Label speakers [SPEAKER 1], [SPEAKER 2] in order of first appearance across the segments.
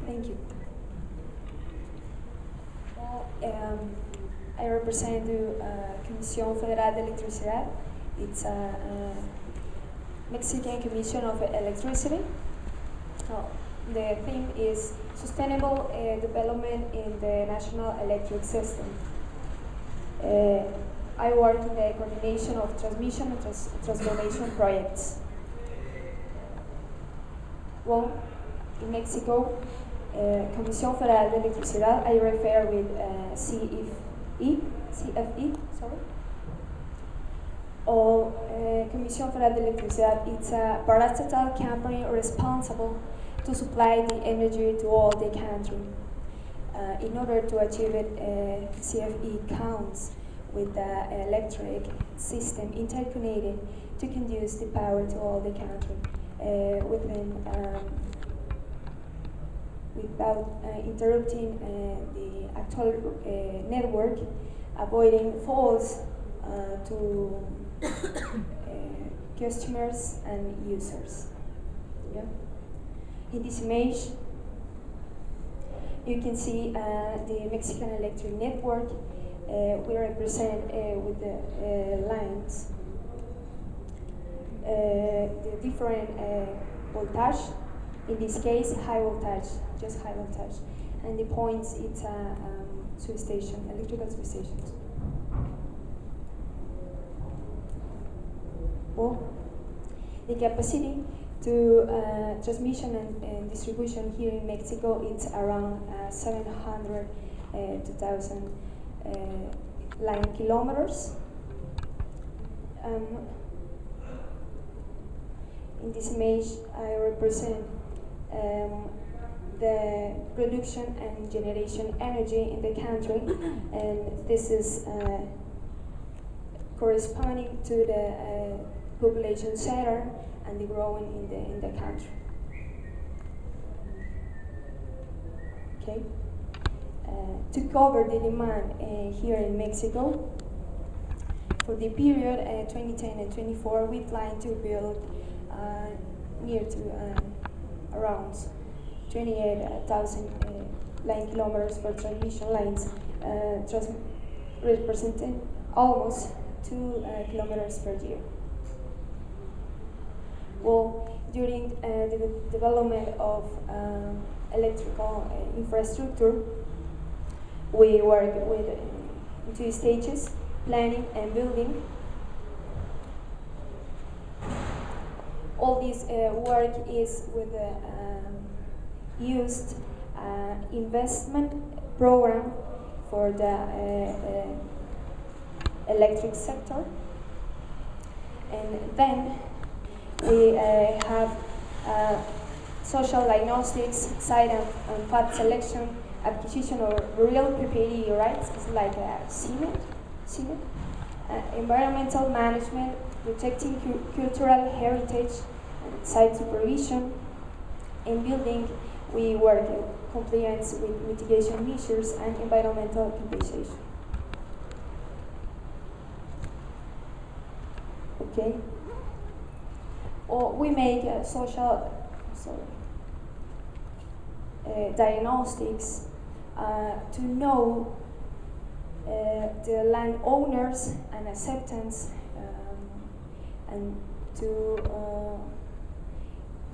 [SPEAKER 1] Thank you. Well, I represent the Comision Federal de Electricidad. It's a Mexican Commission of Electricity. The theme is sustainable development in the national electric system. I work in the coordination of transmission and transformation projects. Well, in Mexico, Comision Federal de Electricidad, I refer with CFE, sorry. Or Comision Federal de Electricidad, it's a parastatal company responsible to supply the energy to all the country. In order to achieve it, CFE counts with the electric system interconnected to conduce the power to all the country without interrupting the actual network, avoiding faults to customers and users. Yeah. In this image, you can see the Mexican electric network. We represent with the lines the different voltage. In this case, high voltage, just high voltage. And the points, it's a substation, electrical substations. Well, the capacity to transmission and distribution here in Mexico, it's around 700 to 1,000 line kilometers. In this image, I represent the production and generation energy in the country, and this is corresponding to the population center and the growing in the country. Okay. To cover the demand here in Mexico, for the period 2010 and 24, we plan to build near to around 28,000 line kilometers for transmission lines, representing almost 2 kilometers per year. Well, during the development of electrical infrastructure, we work with 2 stages: planning and building. All this work is with the used investment program for the electric sector, and then we have social diagnostics, site and path selection, acquisition of real property rights, it's like cement, environmental management, protecting cultural heritage, and site supervision. In building, we work in compliance with mitigation measures and environmental compensation. Okay. Or we make diagnostics to know the landowners and acceptance, and to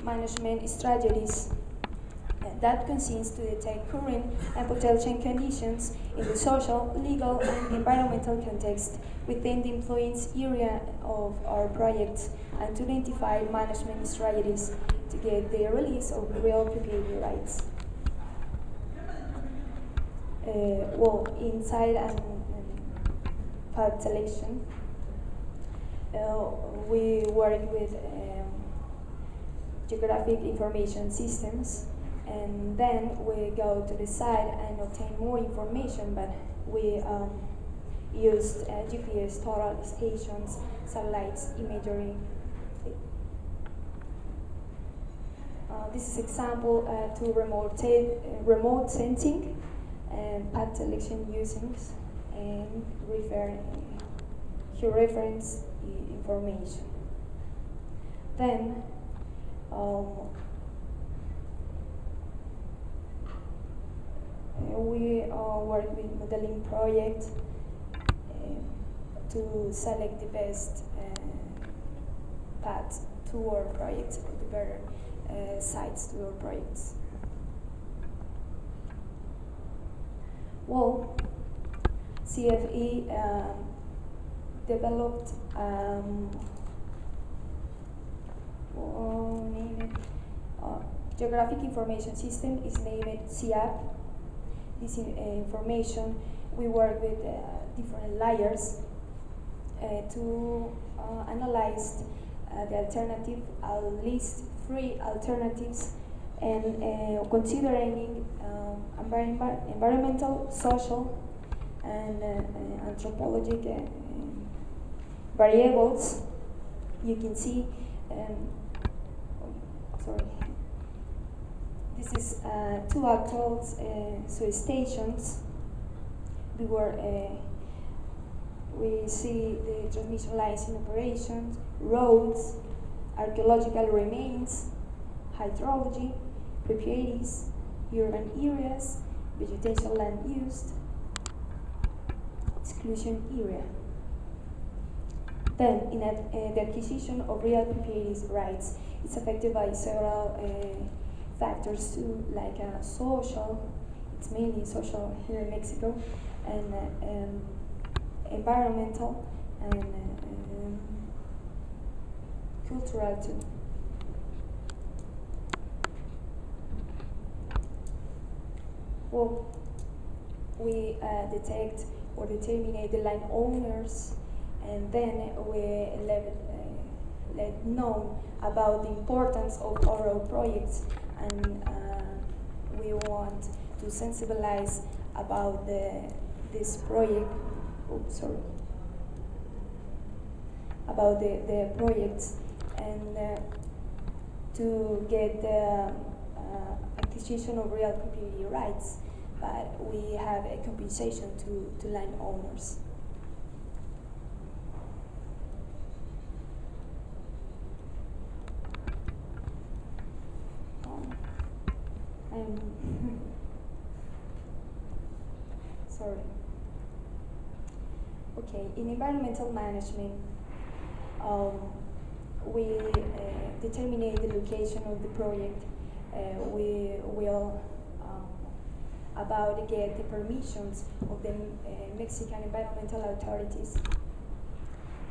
[SPEAKER 1] management strategies that consists to detect current and potential conditions in the social, legal, and environmental context within the influence area of our projects, and to identify management strategies to get the release of real property rights. Well, inside and path selection, we work with geographic information systems, and then we go to the site and obtain more information, but we used GPS, total stations, satellites, imagery. This is example to remote sensing and path selection using and reference information. Then we work with modeling project to select the best path to our projects, or the better sites to our projects. Well, CFE developed geographic information system is named CIAP. This information, we work with different layers to analyze the alternative, list 3 alternatives, and considering environmental, social, and anthropological variables. You can see, sorry, this is 2 actual substations. We see the transmission lines in operations, roads, archaeological remains, hydrology, properties, urban areas, vegetation land use, exclusion area. Then, the acquisition of real properties rights is affected by several factors too, like social. It's mainly social here in Mexico, and environmental and cultural too. Well, we detect or determine the land owners, and then we let know about the importance of oral projects, and we want to sensibilize about this project. Oops, sorry. About the projects, and to get the acquisition of real property rights, but we have a compensation to landowners. Sorry. Okay, in environmental management, we determine the location of the project. We will about get the permissions of the Mexican environmental authorities,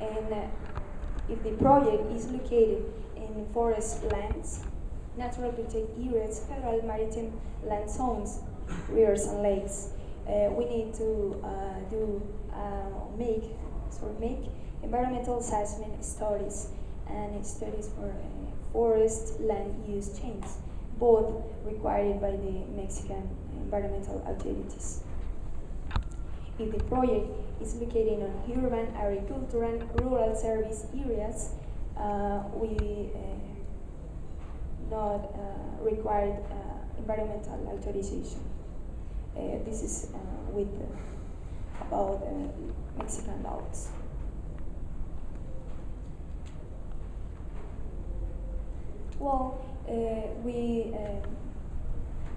[SPEAKER 1] and if the project is located in forest lands, natural protected areas, federal maritime land zones, rivers and lakes, we need to make environmental assessment studies and studies for forest land use changes, both required by the Mexican environmental authorities. If the project is located on urban, agricultural, rural service areas, we not required environmental authorization. This is with about Mexican laws. Well, we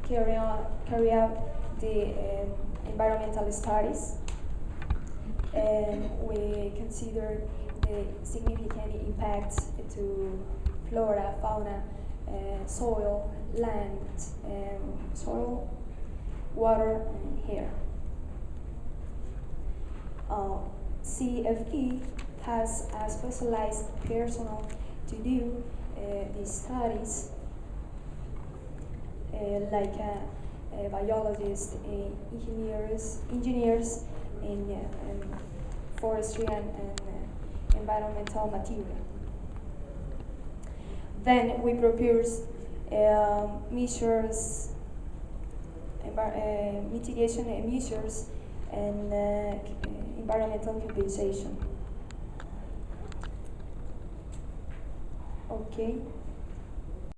[SPEAKER 1] carry out the environmental studies, and we consider the significant impacts to flora, fauna, soil, land, soil, water, and air. CFE has a specialized personnel to do these studies, like biologists, engineers in forestry and environmental material. Then we propose measures, mitigation measures, and environmental compensation. Okay.